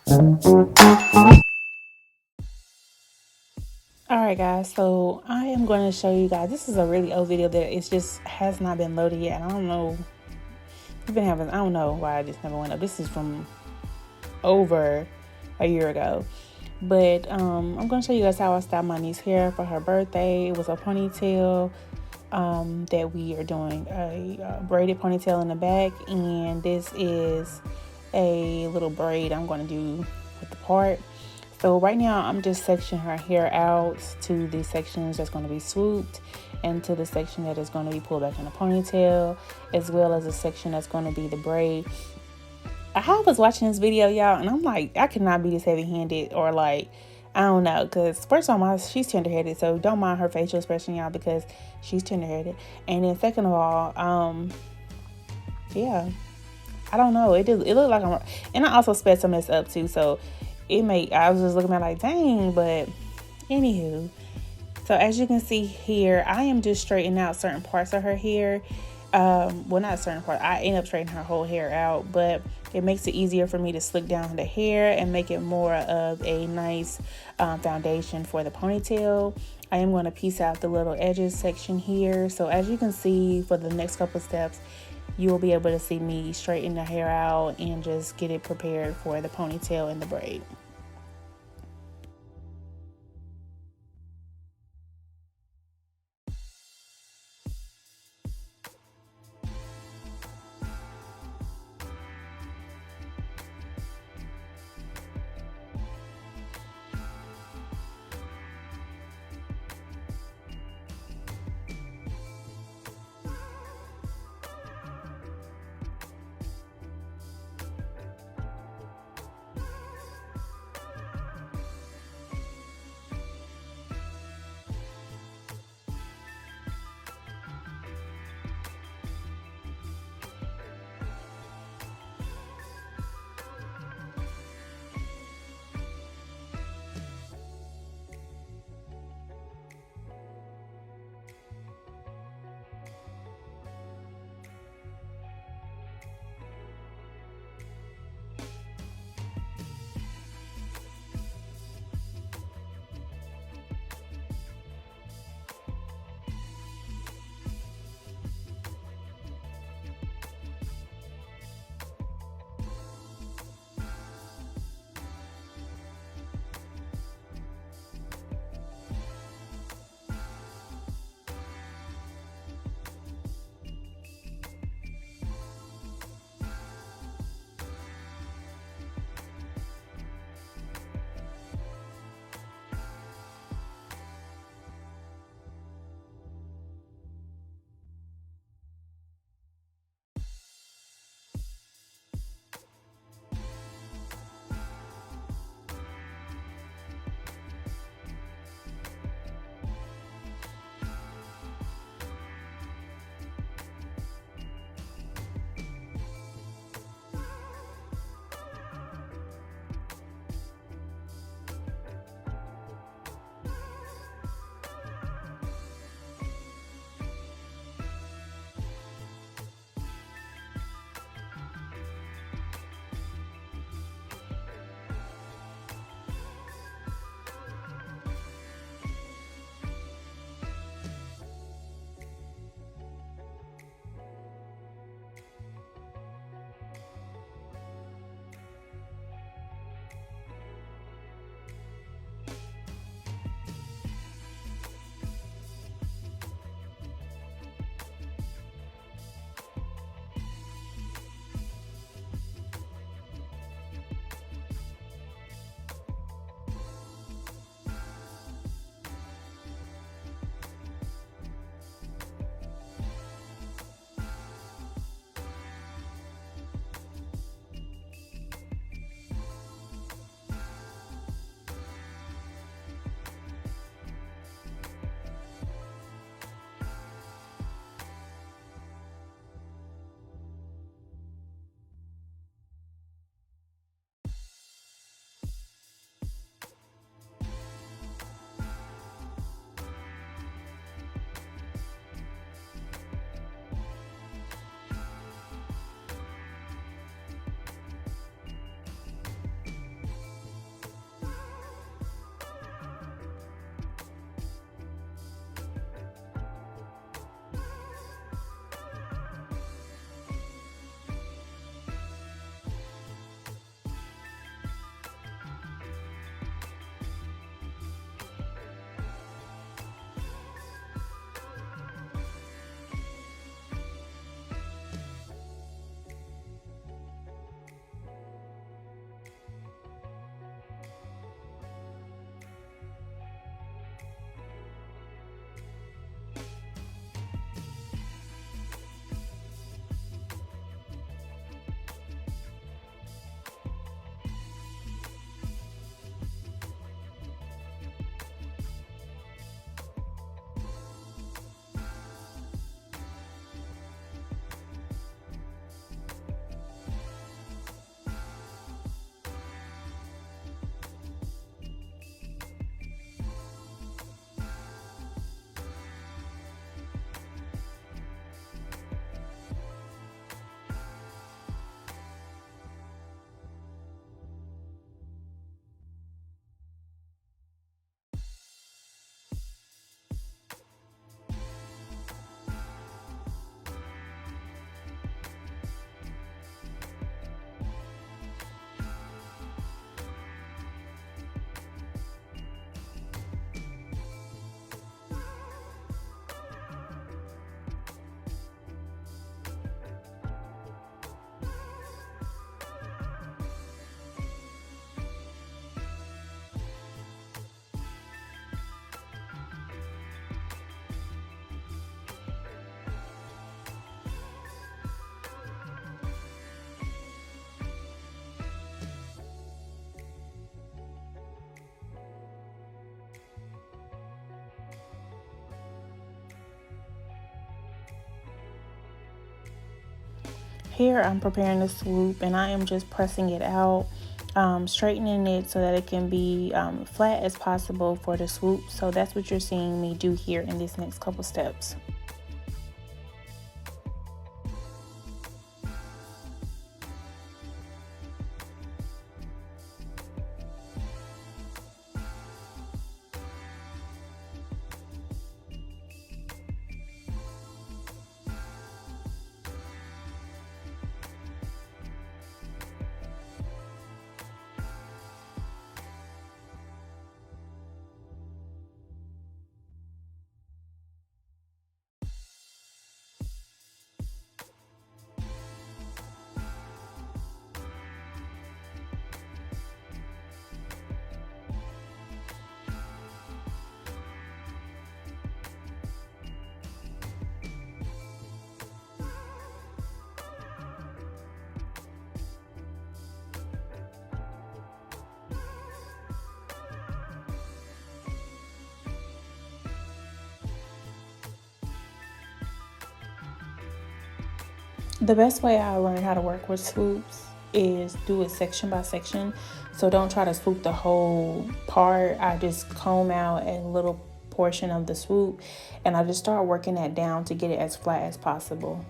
Alright guys, so I am going to show you guys, this is a really old video that it's just has not been loaded yet. I don't know, we've been having, I don't know why this never went up. This is from over a year ago. But I'm going to show you guys how I styled my niece's hair for her birthday. It was a ponytail that we are doing, a braided ponytail in the back. And this is a little braid I'm going to do with the part. So right now I'm just sectioning her hair out to the sections that's going to be swooped and to the section that is going to be pulled back in a ponytail, as well as a section that's going to be the braid. I was watching this video, y'all, and I'm like, I cannot be this heavy-handed, or like, I don't know, because first of all, she's tender-headed, so don't mind her facial expression, y'all, because she's tender-headed. And then second of all, yeah, I don't know, it looked like I'm, and I also sped some of this up too, so I was just looking at it like, dang, but anywho. So as you can see here, I am just straightening out certain parts of her hair. Well, not certain part. I end up straightening her whole hair out, but it makes it easier for me to slick down the hair and make it more of a nice foundation for the ponytail. I am going to piece out the little edges section here. So as you can see, for the next couple of steps, you will be able to see me straighten the hair out and just get it prepared for the ponytail and the braid. Here I'm preparing the swoop, and I am just pressing it out, straightening it so that it can be flat as possible for the swoop. So that's what you're seeing me do here in this next couple steps. The best way I learned how to work with swoops is do it section by section. So don't try to swoop the whole part. I just comb out a little portion of the swoop, and I just start working that down to get it as flat as possible.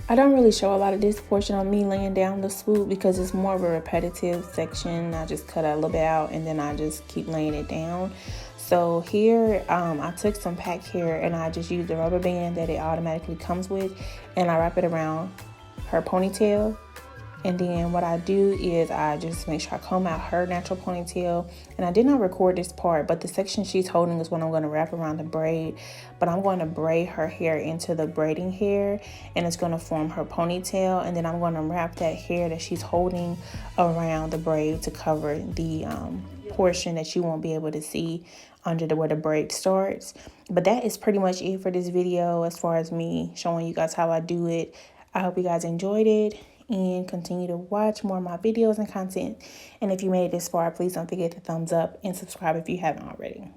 I don't really show a lot of this portion of me laying down the swoop because it's more of a repetitive section. I just cut a little bit out and then I just keep laying it down. So here I took some pack hair and I just used the rubber band that it automatically comes with, and I wrap it around her ponytail. And then what I do is I just make sure I comb out her natural ponytail. And I did not record this part, but the section she's holding is what I'm going to wrap around the braid. But I'm going to braid her hair into the braiding hair, and it's going to form her ponytail. And then I'm going to wrap that hair that she's holding around the braid to cover the portion that you won't be able to see under where the braid starts. But that is pretty much it for this video as far as me showing you guys how I do it. I hope you guys enjoyed it and continue to watch more of my videos and content. And if you made it this far, please don't forget to thumbs up and subscribe if you haven't already.